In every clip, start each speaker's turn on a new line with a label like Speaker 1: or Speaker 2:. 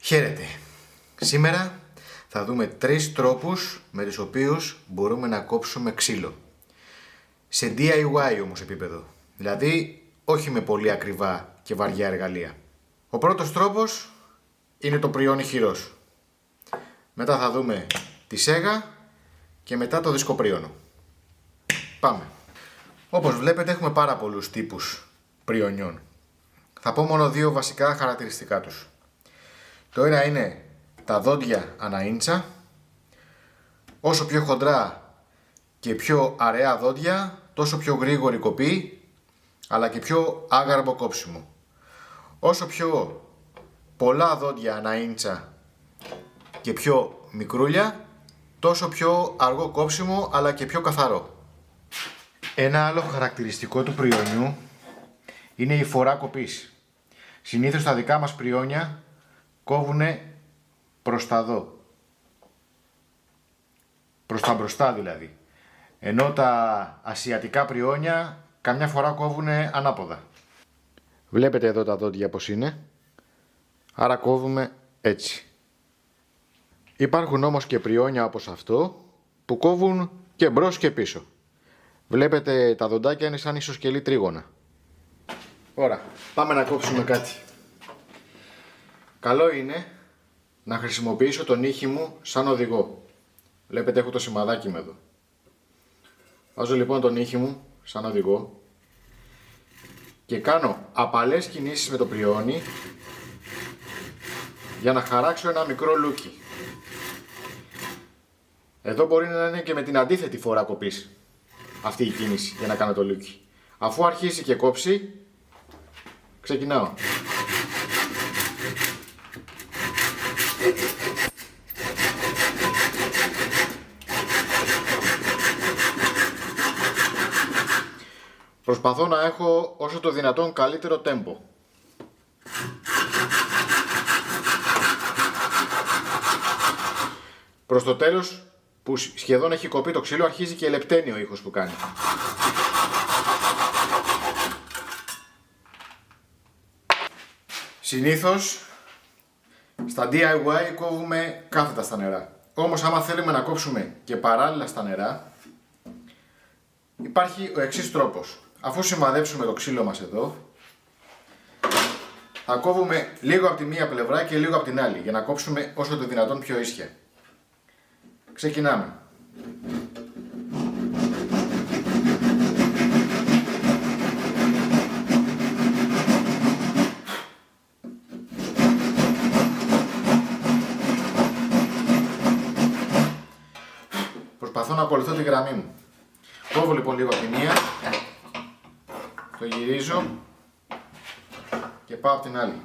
Speaker 1: Χαίρετε. Σήμερα θα δούμε 3 τρόπους με τους οποίους μπορούμε να κόψουμε ξύλο. Σε DIY όμως επίπεδο. Δηλαδή όχι με πολύ ακριβά και βαριά εργαλεία. Ο πρώτος τρόπος είναι το πριόνι χειρός. Μετά θα δούμε τη σέγα και μετά το δισκοπρίωνο. Πάμε. Όπως βλέπετε έχουμε πάρα πολλούς τύπους πριονιών. Θα πω μόνο 2 βασικά χαρακτηριστικά τους. Το ένα είναι τα δόντια ανά ίντσα. Όσο πιο χοντρά και πιο αραιά δόντια, τόσο πιο γρήγορη κοπή, αλλά και πιο άγαρμπο κόψιμο. Όσο πιο πολλά δόντια ανά ίντσα και πιο μικρούλια, τόσο πιο αργό κόψιμο, αλλά και πιο καθαρό. Ένα άλλο χαρακτηριστικό του πριονιού είναι η φορά κοπής. Συνήθως τα δικά μας πριόνια κόβουνε προς τα δω. Προς τα μπροστά δηλαδή. Ενώ τα ασιατικά πριόνια καμιά φορά κόβουνε ανάποδα. Βλέπετε εδώ τα δόντια πως είναι. Άρα κόβουμε έτσι. Υπάρχουν όμως και πριόνια όπως αυτό που κόβουν και μπρος και πίσω. Βλέπετε τα δοντάκια είναι σαν ισοσκελή τρίγωνα. Ωραία, πάμε να κόψουμε κάτι. Καλό είναι να χρησιμοποιήσω τον νύχι μου σαν οδηγό. Βλέπετε έχω το σημαδάκι με εδώ. Βάζω λοιπόν τον νύχι μου σαν οδηγό και κάνω απαλές κινήσεις με το πριόνι για να χαράξω ένα μικρό λούκι. Εδώ μπορεί να είναι και με την αντίθετη φορά κοπής αυτή η κίνηση για να κάνω το λούκι. Αφού αρχίσει και κόψει, ξεκινάω. Προσπαθώ να έχω όσο το δυνατόν καλύτερο τέμπο. Προς το τέλος, που σχεδόν έχει κοπεί το ξύλο, αρχίζει και λεπταίνει ο ήχος που κάνει. Συνήθως, στα DIY κόβουμε κάθετα στα νερά. Όμως άμα θέλουμε να κόψουμε και παράλληλα στα νερά, υπάρχει ο εξής τρόπος. Αφού σημαδέψουμε το ξύλο μας εδώ, θα κόβουμε λίγο από τη μία πλευρά και λίγο από την άλλη, για να κόψουμε όσο το δυνατόν πιο ίσια. Ξεκινάμε. Προσπαθώ να ακολουθώ τη γραμμή μου. Κόβω λοιπόν λίγο από τη μία, το γυρίζω και πάω από την άλλη.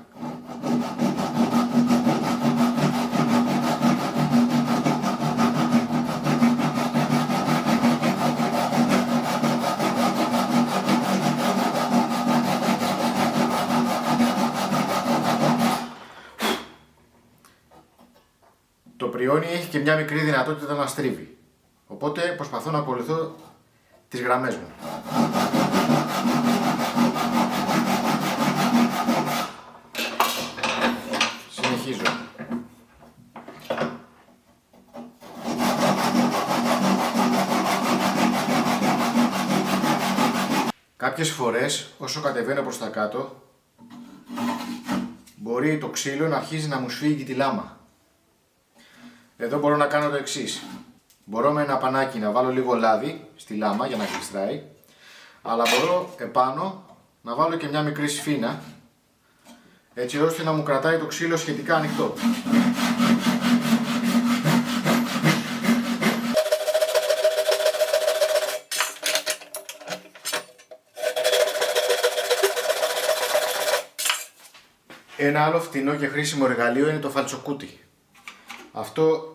Speaker 1: Το πριόνι έχει και μια μικρή δυνατότητα να στρίβει. Οπότε προσπαθώ να ακολουθώ τις γραμμές μου. Συνεχίζω. Κάποιες φορές, όσο κατεβαίνω προς τα κάτω, μπορεί το ξύλο να αρχίζει να μου σφίγγει τη λάμα. Εδώ μπορώ να κάνω το εξής. Μπορώ με ένα πανάκι να βάλω λίγο λάδι στη λάμα για να γλιστράει, αλλά μπορώ επάνω να βάλω και μια μικρή σφίνα, έτσι ώστε να μου κρατάει το ξύλο σχετικά ανοιχτό. Ένα άλλο φτηνό και χρήσιμο εργαλείο είναι το φαλτσοκούτι. Αυτό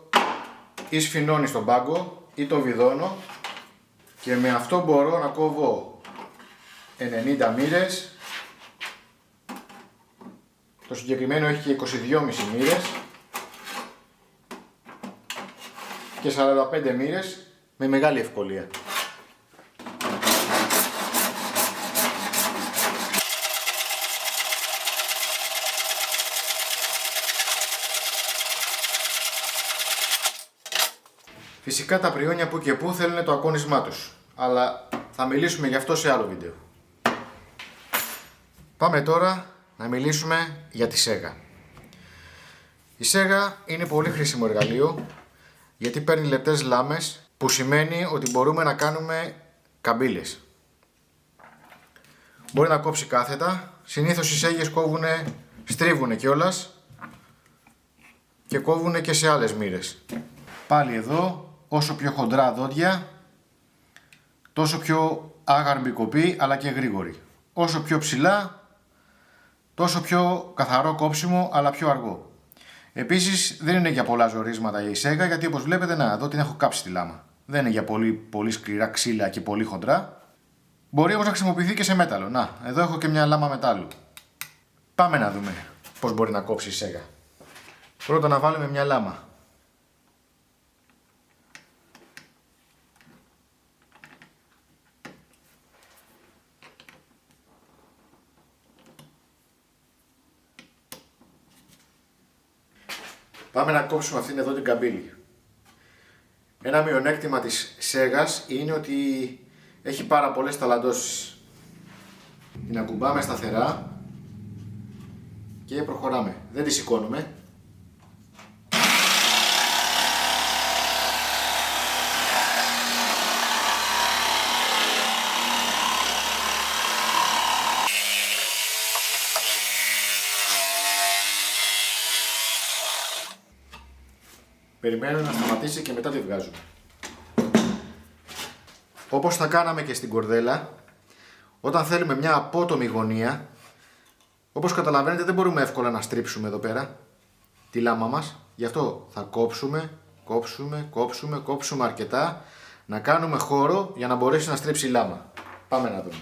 Speaker 1: ή σφινώνει στον πάγκο ή το βιδώνω και με αυτό μπορώ να κόβω 90 μοίρες. Το συγκεκριμένο έχει και 22,5 μοίρες και 45 μοίρες με μεγάλη ευκολία. Φυσικά τα πριόνια που και που θέλουν το ακόνισμά τους, αλλά θα μιλήσουμε γι' αυτό σε άλλο βίντεο. Πάμε τώρα να μιλήσουμε για τη σέγα. Η σέγα είναι πολύ χρήσιμο εργαλείο γιατί παίρνει λεπτές λάμες, που σημαίνει ότι μπορούμε να κάνουμε καμπύλες. Μπορεί να κόψει κάθετα, συνήθως οι σέγες στρίβουνε κιόλας και κόβουνε και σε άλλες μοίρες. Πάλι εδώ, όσο πιο χοντρά δόντια, τόσο πιο άγαρμη κοπή αλλά και γρήγορη. Όσο πιο ψηλά, τόσο πιο καθαρό κόψιμο αλλά πιο αργό. Επίσης δεν είναι για πολλά ζορίσματα η σέγα, γιατί όπως βλέπετε, να, εδώ την έχω κάψει τη λάμα. Δεν είναι για πολύ σκληρά ξύλα και πολύ χοντρά. Μπορεί όμως να χρησιμοποιηθεί και σε μέταλλο. Να, εδώ έχω και μια λάμα μετάλλου. Πάμε να δούμε πώς μπορεί να κόψει η σέγα. Πρώτα να βάλουμε μια λάμα. Πάμε να κόψουμε αυτήν εδώ την καμπύλη. Ένα μειονέκτημα της σέγας είναι ότι έχει πάρα πολλές ταλαντώσεις. Την ακουμπάμε σταθερά και προχωράμε. Δεν τη σηκώνουμε. Περιμένουμε να σταματήσει και μετά τη βγάζουμε. Όπως θα κάναμε και στην κορδέλα, όταν θέλουμε μια απότομη γωνία, όπως καταλαβαίνετε δεν μπορούμε εύκολα να στρίψουμε εδώ πέρα τη λάμα μας. Γι' αυτό θα κόψουμε αρκετά, να κάνουμε χώρο για να μπορέσει να στρίψει η λάμα. Πάμε να δούμε.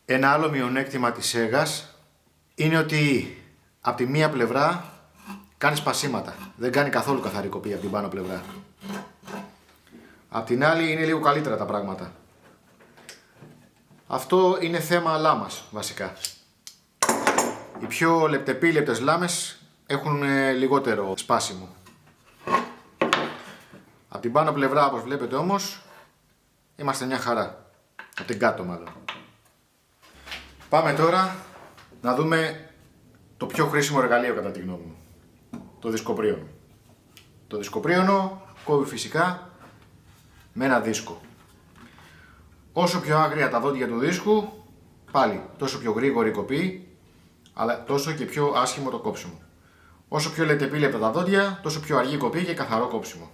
Speaker 1: Ένα άλλο μειονέκτημα της σέγας είναι ότι από τη μία πλευρά κάνει σπασίματα. Δεν κάνει καθόλου καθαρή κοπή από την πάνω πλευρά. Απ' την άλλη είναι λίγο καλύτερα τα πράγματα. Αυτό είναι θέμα λάμας βασικά. Οι πιο λεπτεπίλεπτες λάμες έχουν λιγότερο σπάσιμο. Από την πάνω πλευρά, όπως βλέπετε όμως, είμαστε μια χαρά. Από την κάτω μάλλον. Πάμε τώρα να δούμε το πιο χρήσιμο εργαλείο κατά τη γνώμη μου. Το δισκοπρίωνο. Το δισκοπρίωνο κόβει φυσικά με ένα δίσκο. Όσο πιο άγρια τα δόντια του δίσκου, πάλι τόσο πιο γρήγορη η κοπή, αλλά τόσο και πιο άσχημο το κόψιμο. Όσο πιο λεπτεπίλεπτα τα δόντια, τόσο πιο αργή κοπή και καθαρό κόψιμο.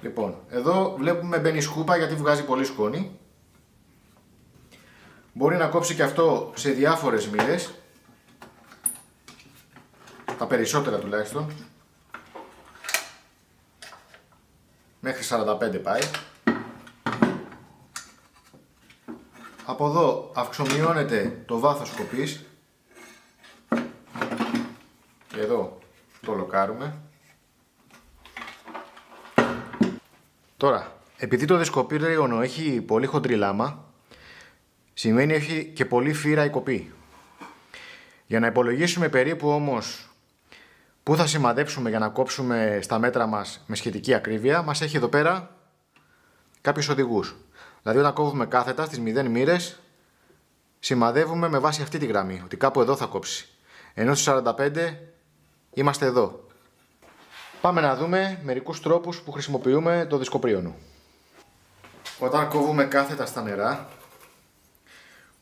Speaker 1: Λοιπόν, εδώ βλέπουμε μπαίνει σκούπα γιατί βγάζει πολύ σκόνη. Μπορεί να κόψει και αυτό σε διάφορες μοίρες, τα περισσότερα τουλάχιστον, μέχρι 45 πάει. Από εδώ αυξομειώνεται το βάθος κοπής και εδώ το λοκάρουμε. Τώρα, επειδή το δισκοπρίωνο έχει πολύ χοντρή λάμα, σημαίνει έχει και πολύ φύρα η κοπή. Για να υπολογίσουμε περίπου όμως πού θα σημαδέψουμε για να κόψουμε στα μέτρα μας με σχετική ακρίβεια, μας έχει εδώ πέρα κάποιους οδηγούς. Δηλαδή όταν κόβουμε κάθετα στις 0 μοίρες, σημαδεύουμε με βάση αυτή τη γραμμή, ότι κάπου εδώ θα κόψει. Ενώ στις 45 είμαστε εδώ. Πάμε να δούμε μερικούς τρόπους που χρησιμοποιούμε το δισκοπρίωνο. Όταν κόβουμε κάθετα στα νερά,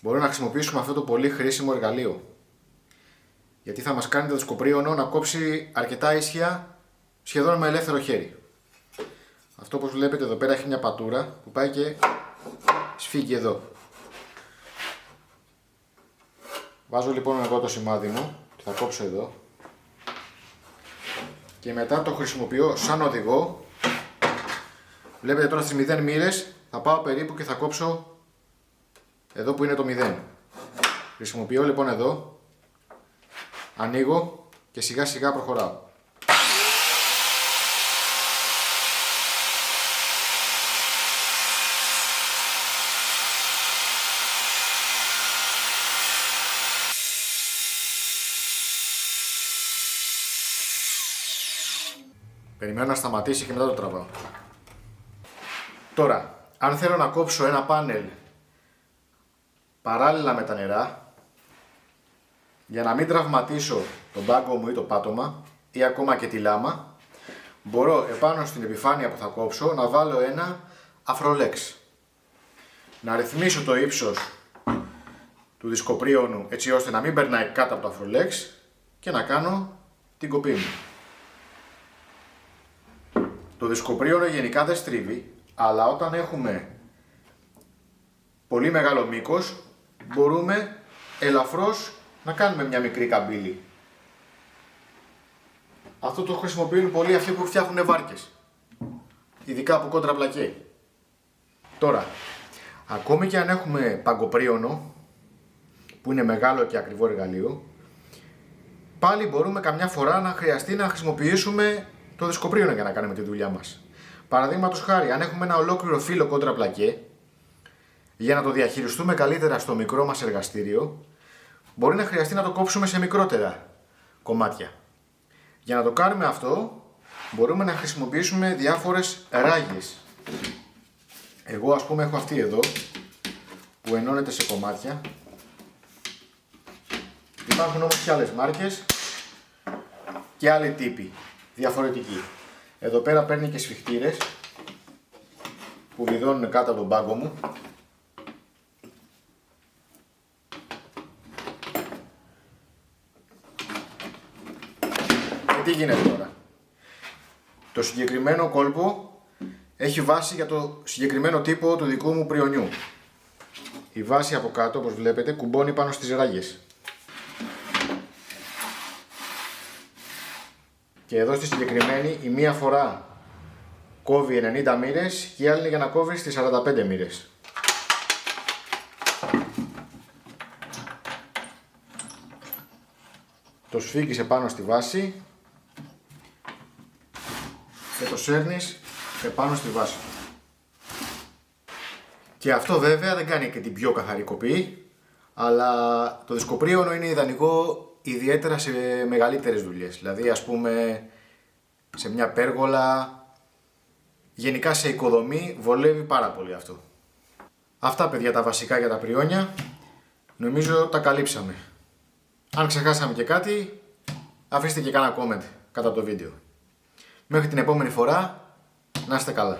Speaker 1: μπορούμε να χρησιμοποιήσουμε αυτό το πολύ χρήσιμο εργαλείο. Γιατί θα μας κάνει το δισκοπρίωνο να κόψει αρκετά ίσια, σχεδόν με ελεύθερο χέρι. Αυτό όπως βλέπετε εδώ πέρα έχει μια πατούρα που πάει και σφίγγει εδώ. Βάζω λοιπόν εγώ το σημάδι μου και θα κόψω εδώ. Και μετά το χρησιμοποιώ σαν οδηγό. Βλέπετε τώρα στις 0 μοίρες θα πάω περίπου και θα κόψω εδώ που είναι το 0. Χρησιμοποιώ λοιπόν εδώ Ανοίγω και σιγά σιγά προχωράω. Περιμένω να σταματήσει και μετά το τραβάω. Τώρα, αν θέλω να κόψω ένα πάνελ παράλληλα με τα νερά, για να μην τραυματίσω τον πάγκο μου ή το πάτωμα ή ακόμα και τη λάμα, μπορώ επάνω στην επιφάνεια που θα κόψω να βάλω ένα αφρολέξ. Να ρυθμίσω το ύψος του δισκοπρίωνου έτσι ώστε να μην περνάει κάτω από το αφρολέξ και να κάνω την κοπή μου. Το δισκοπρίωνο γενικά δεν στρίβει, αλλά όταν έχουμε πολύ μεγάλο μήκος μπορούμε ελαφρώς να κάνουμε μια μικρή καμπύλη. Αυτό το χρησιμοποιούν πολλοί αυτοί που φτιάχνουν βάρκες, ειδικά από κόντρα πλακέ. Τώρα, ακόμη και αν έχουμε παγκοπρίωνο, που είναι μεγάλο και ακριβό εργαλείο, πάλι μπορούμε καμιά φορά να χρειαστεί να χρησιμοποιήσουμε το δισκοπρίωνο για να κάνουμε τη δουλειά μας. Παραδείγματος χάρη, αν έχουμε ένα ολόκληρο φύλλο κόντρα πλακέ, για να το διαχειριστούμε καλύτερα στο μικρό μας εργαστήριο, μπορεί να χρειαστεί να το κόψουμε σε μικρότερα κομμάτια. Για να το κάνουμε αυτό, μπορούμε να χρησιμοποιήσουμε διάφορες ράγες. Εγώ ας πούμε έχω αυτή εδώ, που ενώνεται σε κομμάτια. Υπάρχουν όμως και άλλες μάρκες και άλλοι τύποι, διαφορετικοί. Εδώ πέρα παίρνει και σφιχτήρες που βιδώνουν κάτω από τον πάγκο μου. Και τι γίνεται τώρα? Το συγκεκριμένο κόλπο έχει βάση για το συγκεκριμένο τύπο του δικού μου πριονιού. Η βάση από κάτω, όπως βλέπετε, κουμπώνει πάνω στις ράγες. Και εδώ στη συγκεκριμένη η μία φορά κόβει 90 μοίρες και η άλλη είναι για να κόβει στις 45 μοίρες. Το σφίγγεις επάνω στη βάση και το σέρνεις επάνω στη βάση. Και αυτό βέβαια δεν κάνει και την πιο καθαρή κοπή, αλλά το δισκοπρίωνο είναι ιδανικό ιδιαίτερα σε μεγαλύτερες δουλειές. Δηλαδή ας πούμε σε μια πέργολα, γενικά σε οικοδομή βολεύει πάρα πολύ αυτό. Αυτά παιδιά τα βασικά για τα πριόνια, νομίζω τα καλύψαμε. Αν ξεχάσαμε και κάτι, αφήστε και κάνα comment κάτω από το βίντεο. Μέχρι την επόμενη φορά, να είστε καλά.